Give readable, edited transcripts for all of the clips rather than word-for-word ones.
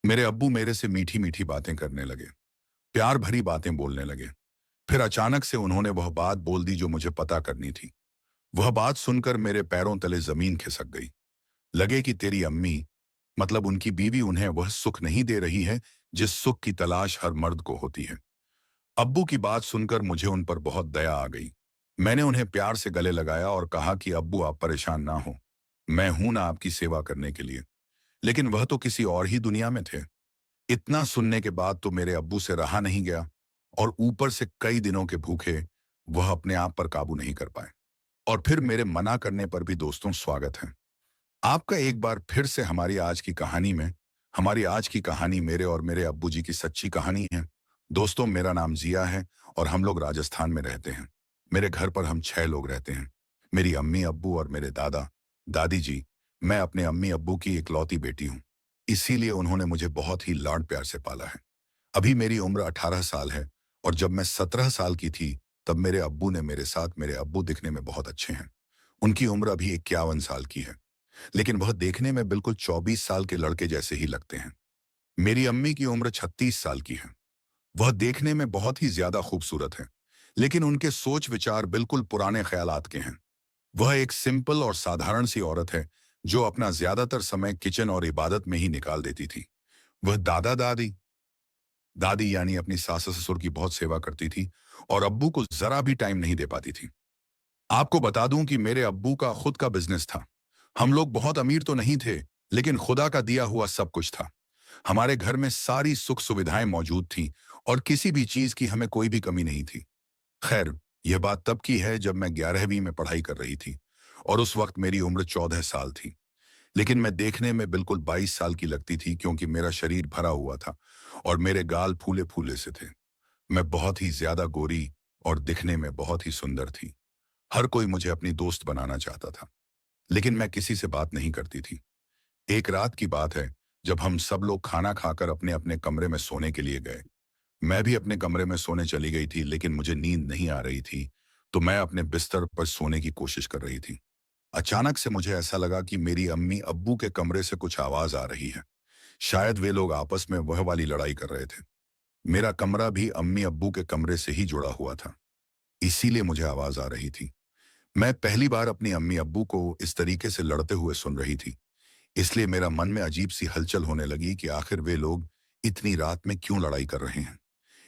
मेरे अब्बू मेरे से मीठी मीठी बातें करने लगे, प्यार भरी बातें बोलने लगे। फिर अचानक से उन्होंने वह बात बोल दी जो मुझे पता करनी थी। वह बात सुनकर मेरे पैरों तले जमीन खिसक गई। लगे कि तेरी अम्मी, मतलब उनकी बीवी, उन्हें वह सुख नहीं दे रही है जिस सुख की तलाश हर मर्द को होती है। अब्बू की बात सुनकर मुझे उन पर बहुत दया आ गई। मैंने उन्हें प्यार से गले लगाया और कहा कि अब्बू, आप परेशान ना हो, मैं हूं ना आपकी सेवा करने के लिए। लेकिन वह तो किसी और ही दुनिया में थे। इतना सुनने के बाद तो मेरे अब्बू से रहा नहीं गया, और ऊपर से कई दिनों के भूखे वह अपने आप पर काबू नहीं कर पाए। और फिर मेरे मना करने पर भी दोस्तों, स्वागत है आपका एक बार फिर से हमारी आज की कहानी में। हमारी आज की कहानी मेरे और मेरे अब्बू जी की सच्ची कहानी है। दोस्तों, मेरा नाम जिया है और हम लोग राजस्थान में रहते हैं। मेरे घर पर हम 6 लोग रहते हैं। मेरी अम्मी, अब्बू और मेरे दादा दादी जी। मैं अपने अम्मी अब्बू की इकलौती बेटी हूँ, इसीलिए उन्होंने मुझे बहुत ही लाड प्यार से पाला है। अभी मेरी उम्र 18 साल है, और जब मैं 17 साल की थी तब मेरे अब्बू ने मेरे साथ, मेरे अब्बू दिखने में बहुत अच्छे हैं। उनकी उम्र अभी 51 साल की है, लेकिन वह देखने में बिल्कुल 24 साल के लड़के जैसे ही लगते हैं। मेरी अम्मी की उम्र 36 साल की है। वह देखने में बहुत ही ज्यादा खूबसूरत है, लेकिन उनके सोच विचार बिल्कुल पुराने ख्यालात के हैं। वह एक सिंपल और साधारण सी औरत है जो अपना ज्यादातर समय किचन और इबादत में ही निकाल देती थी। वह दादा दादी दादी यानी अपनी सास ससुर की बहुत सेवा करती थी, और अब्बू को जरा भी टाइम नहीं दे पाती थी। आपको बता दूं कि मेरे अब्बू का खुद का बिजनेस था। हम लोग बहुत अमीर तो नहीं थे, लेकिन खुदा का दिया हुआ सब कुछ था। हमारे घर में सारी सुख सुविधाएं मौजूद थीं, और किसी भी चीज की हमें कोई भी कमी नहीं थी। खैर, यह बात तब की है जब मैं 11वीं में पढ़ाई कर रही थी, और उस वक्त मेरी उम्र 14 साल थी। लेकिन मैं देखने में बिल्कुल 22 साल की लगती थी, क्योंकि मेरा शरीर भरा हुआ था और मेरे गाल फूले फूले से थे। मैं बहुत ही ज्यादा गोरी और दिखने में बहुत ही सुंदर थी। हर कोई मुझे अपनी दोस्त बनाना चाहता था, लेकिन मैं किसी से बात नहीं करती थी। एक रात की बात है, जब हम सब लोग खाना खाकर अपने अपने कमरे में सोने के लिए गए। मैं भी अपने कमरे में सोने चली गई थी, लेकिन मुझे नींद नहीं आ रही थी, तो मैं अपने बिस्तर पर सोने की कोशिश कर रही थी। अचानक से मुझे ऐसा लगा कि मेरी अम्मी अब्बू के कमरे से कुछ आवाज आ रही है। शायद वे लोग आपस में वह वाली लड़ाई कर रहे थे। मेरा कमरा भी अम्मी अब्बू के कमरे से ही जुड़ा हुआ था, इसीलिए मुझे आवाज आ रही थी। मैं पहली बार अपनी अम्मी अब्बू को इस तरीके से लड़ते हुए सुन रही थी, इसलिए मेरा मन में अजीब सी हलचल होने लगी कि आखिर वे लोग इतनी रात में क्यों लड़ाई कर रहे हैं।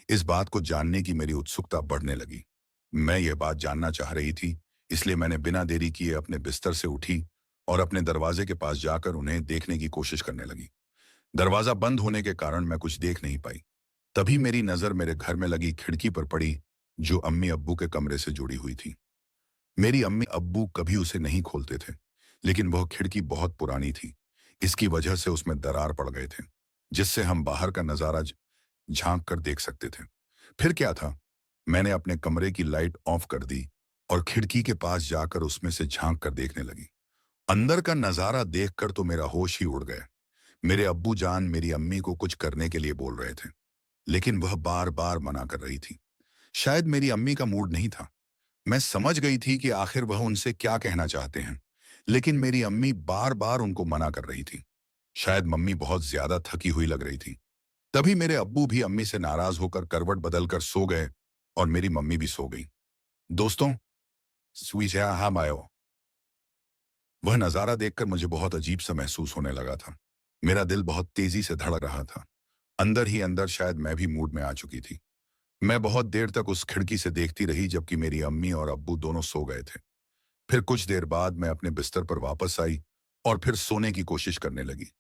इस बात को जानने की मेरी उत्सुकता बढ़ने लगी। मैं यह बात जानना चाह रही थी, इसलिए मैंने बिना देरी किए अपने बिस्तर से उठी और अपने दरवाजे के पास जाकर उन्हें देखने की कोशिश करने लगी। दरवाजा बंद होने के कारण मैं कुछ देख नहीं पाई। तभी मेरी नजर मेरे घर में लगी खिड़की पर पड़ी, जो अम्मी अब्बू के कमरे से जुड़ी हुई थी। मेरी अम्मी अब्बू कभी उसे नहीं खोलते थे, लेकिन वह खिड़की बहुत पुरानी थी। इसकी वजह से उसमें दरार पड़ गए थे, जिससे हम बाहर का नजारा झांक कर देख सकते थे। फिर क्या था, मैंने अपने कमरे की लाइट ऑफ कर दी और खिड़की के पास जाकर उसमें से झांक कर देखने लगी। अंदर का नजारा देखकर तो मेरा होश ही उड़ गया। मेरे अब्बू जान मेरी अम्मी को कुछ करने के लिए बोल रहे थे, लेकिन वह बार बार मना कर रही थी। शायद मेरी अम्मी का मूड नहीं था। मैं समझ गई थी कि आखिर वह उनसे क्या कहना चाहते हैं, लेकिन मेरी अम्मी बार बार उनको मना कर रही थी। शायद मम्मी बहुत ज्यादा थकी हुई लग रही थी। तभी मेरे अब्बू भी अम्मी से नाराज होकर करवट बदलकर सो गए, और मेरी मम्मी भी सो गई। दोस्तों, सुइजा हम आयो। वह नजारा देखकर मुझे बहुत अजीब सा महसूस होने लगा था। मेरा दिल बहुत तेजी से धड़क रहा था। अंदर ही अंदर शायद मैं भी मूड में आ चुकी थी। मैं बहुत देर तक उस खिड़की से देखती रही, जबकि मेरी अम्मी और अब्बू दोनों सो गए थे। फिर कुछ देर बाद मैं अपने बिस्तर पर वापस आई और फिर सोने की कोशिश करने लगी,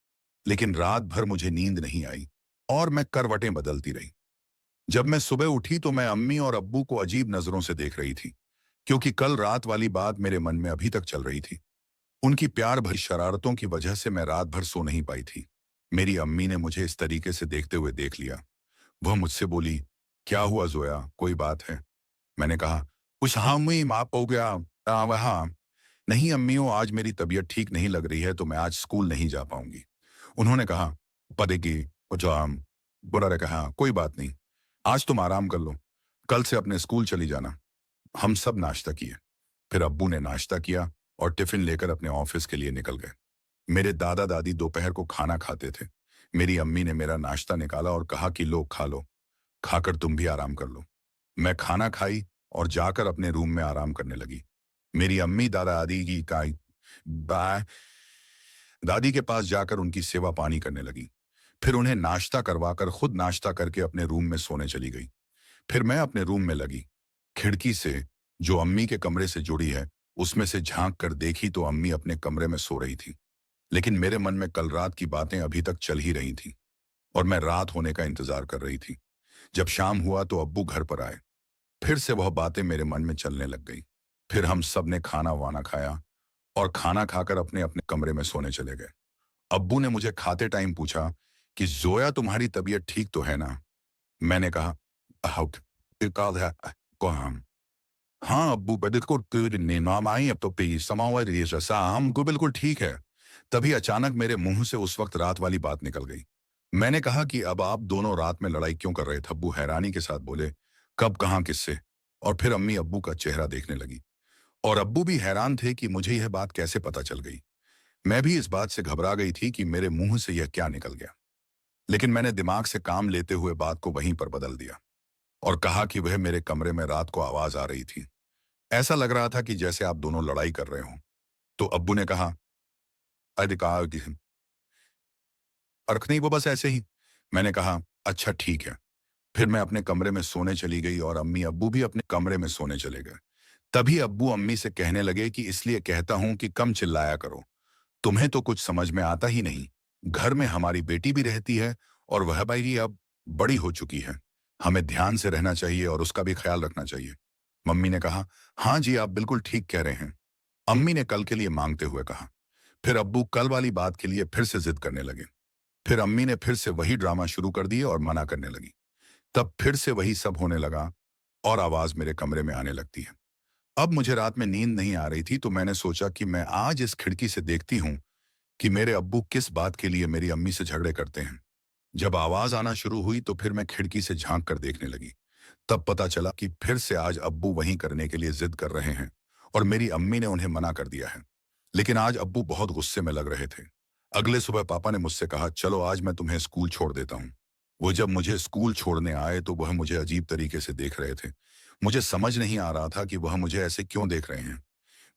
लेकिन रात भर मुझे नींद नहीं आई और मैं करवटें बदलती रही। जब मैं सुबह उठी तो मैं अम्मी और अब्बू को अजीब नजरों से देख रही थी, क्योंकि कल रात वाली बात मेरे मन में अभी तक चल रही थी। उनकी प्यार भरी शरारतों की वजह से मैं रात भर सो नहीं पाई थी। मेरी अम्मी ने मुझे इस तरीके से देखते हुए देख लिया। वह मुझसे बोली, क्या हुआ जोया, कोई बात है? मैंने कहा, कुछ हाँ मुई माफ हो गया। वहाँ नहीं अम्मियों, आज मेरी तबीयत ठीक नहीं लग रही है, तो मैं आज स्कूल नहीं जा पाऊंगी। उन्होंने कहा, पदे की कुछ बुरा ने कहा, कोई बात नहीं, आज तुम आराम कर लो, कल से अपने स्कूल चली जाना। हम सब नाश्ता किए। फिर अब्बू ने नाश्ता किया और टिफिन लेकर अपने ऑफिस के लिए निकल गए। मेरे दादा दादी दोपहर को खाना खाते थे, मेरी अम्मी ने मेरा नाश्ता निकाला और कहा कि लो खा लो, खाकर तुम भी आराम कर लो। मैं खाना खाई और जाकर अपने रूम में आराम करने लगी। मेरी अम्मी बा- दादी के पास जाकर उनकी सेवा पानी करने लगी। फिर उन्हें नाश्ता करवाकर खुद नाश्ता करके अपने रूम में सोने चली गई। फिर मैं अपने रूम में लगी। खिड़की से, जो अम्मी के कमरे से जुड़ी है, उसमें से झांक कर देखी तो अम्मी अपने कमरे में सो रही थी। लेकिन मेरे मन में कल रात की बातें अभी तक चल ही रही थी और मैं रात होने का इंतजार कर रही थी। जब शाम हुआ तो अब्बू घर पर आए। फिर से वह बातें मेरे मन में चलने लग गई। फिर हम सब ने खाना वाना खाया और खाना खाकर अपने अपने कमरे में सोने चले गए। अब्बू ने मुझे खाते टाइम पूछा कि जोया, तुम्हारी तबीयत ठीक तो है ना? मैंने कहा, "हाउ काल है को हम हाँ अब्बू, बिल्कुल नाम आई अब तो पी समावा जैसा हमको बिल्कुल ठीक है।" तभी अचानक मेरे मुंह से उस वक्त रात वाली बात निकल गई। मैंने कहा कि अब आप दोनों रात में लड़ाई क्यों कर रहे थे? अब्बू हैरानी के साथ बोले, कब, कहाँ, किससे? और फिर अम्मी अब्बू का चेहरा देखने लगी और अब्बू भी हैरान थे कि मुझे यह बात कैसे पता चल गई। मैं भी इस बात से घबरा गई थी कि मेरे मुंह से यह क्या निकल गया। लेकिन मैंने दिमाग से काम लेते हुए बात को वहीं पर बदल दिया और कहा कि वह मेरे कमरे में रात को आवाज आ रही थी। ऐसा लग रहा था कि जैसे आप दोनों लड़ाई कर रहे हो। तो अब्बू ने कहा, अरे कहा कि अर्क नहीं, वो बस ऐसे ही। मैंने कहा, अच्छा ठीक है। फिर मैं अपने कमरे में सोने चली गई और अम्मी अब्बू भी अपने कमरे में सोने चले गए। तभी अब्बू अम्मी से कहने लगे कि इसलिए कहता हूं कि कम चिल्लाया करो, तुम्हें तो कुछ समझ में आता ही नहीं। घर में हमारी बेटी भी रहती है और वह भाई अब बड़ी हो चुकी है। हमें ध्यान से रहना चाहिए और उसका भी ख्याल रखना चाहिए। मम्मी ने कहा, हाँ जी, आप बिल्कुल ठीक कह रहे हैं। अम्मी ने कल के लिए मांगते हुए कहा। फिर अब्बू कल वाली बात के लिए फिर से जिद करने लगे। फिर अम्मी ने फिर से वही ड्रामा शुरू कर दिए और मना करने लगी। तब फिर से वही सब होने लगा और आवाज मेरे कमरे में आने लगती है। अब मुझे रात में नींद नहीं आ रही थी तो मैंने सोचा कि मैं आज इस खिड़की से देखती हूँ कि मेरे अब्बू किस बात के लिए मेरी अम्मी से झगड़े करते हैं। जब आवाज आना शुरू हुई तो फिर मैं खिड़की से झांक कर देखने लगी। तब पता चला कि फिर से आज अब्बू वही करने के लिए जिद कर रहे हैं और मेरी अम्मी ने उन्हें मना कर दिया है। लेकिन आज अब्बू बहुत गुस्से में लग रहे थे। अगले सुबह पापा ने मुझसे कहा, चलो आज मैं तुम्हें स्कूल छोड़ देता हूँ। वो जब मुझे स्कूल छोड़ने आए तो वह मुझे अजीब तरीके से देख रहे थे। मुझे समझ नहीं आ रहा था कि वह मुझे ऐसे क्यों देख रहे हैं।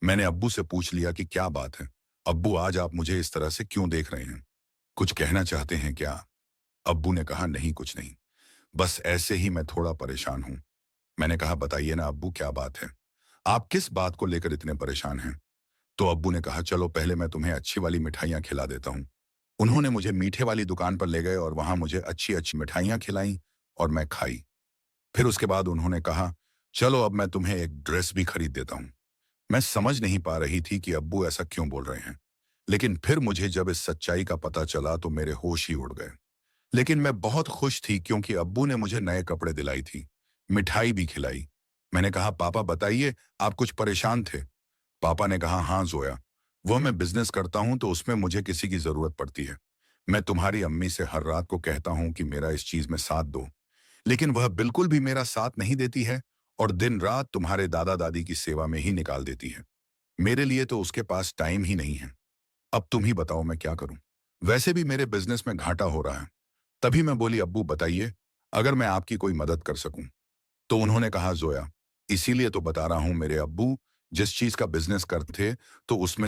मैंने अब्बू से पूछ लिया कि क्या बात है? अब्बू, आज आप मुझे इस तरह से क्यों देख रहे हैं? कुछ कहना चाहते हैं क्या? अब्बू ने कहा, नहीं कुछ नहीं, बस ऐसे ही मैं थोड़ा परेशान हूँ। मैंने कहा, बताइए ना अब्बू, क्या बात है? आप किस बात को लेकर इतने परेशान हैं? तो अब्बू ने कहा, चलो पहले मैं तुम्हें अच्छी वाली मिठाइयाँ खिला देता हूँ। उन्होंने मुझे मीठे वाली दुकान पर ले गए और वहां मुझे अच्छी अच्छी मिठाइयाँ खिलाईं और मैं खाई। फिर उसके बाद उन्होंने कहा, चलो अब मैं तुम्हें एक ड्रेस भी खरीद देता हूँ। मैं समझ नहीं पा रही थी कि अब्बू ऐसा क्यों बोल रहे हैं। लेकिन फिर मुझे जब इस सच्चाई का पता चला तो मेरे होश ही उड़ गए। लेकिन मैं बहुत खुश थी क्योंकि अब्बू ने मुझे नए कपड़े दिलाई थी, मिठाई भी खिलाई। मैंने कहा, पापा बताइए, आप कुछ परेशान थे? पापा ने कहा, हाँ जोया, वो मैं बिजनेस करता हूँ तो उसमें मुझे किसी की जरूरत पड़ती है। मैं तुम्हारी अम्मी से हर रात को कहता हूँ कि मेरा इस चीज में साथ दो, लेकिन वह बिल्कुल भी मेरा साथ नहीं देती है और दिन रात तुम्हारे दादा दादी की सेवा में ही निकाल देती है। मेरे लिए तो उसके पास टाइम ही नहीं है। अब तुम ही बताओ मैं क्या करूं? वैसे भी मेरे बिजनेस में घाटा हो रहा है। तभी मैं बोली, अब्बू बताइए, अगर मैं आपकी कोई मदद कर सकूं। तो उन्होंने कहा, जोया, इसीलिए तो बता रहा हूं, मेरे अब्बू जिस चीज का बिजनेस करते थे तो उसमें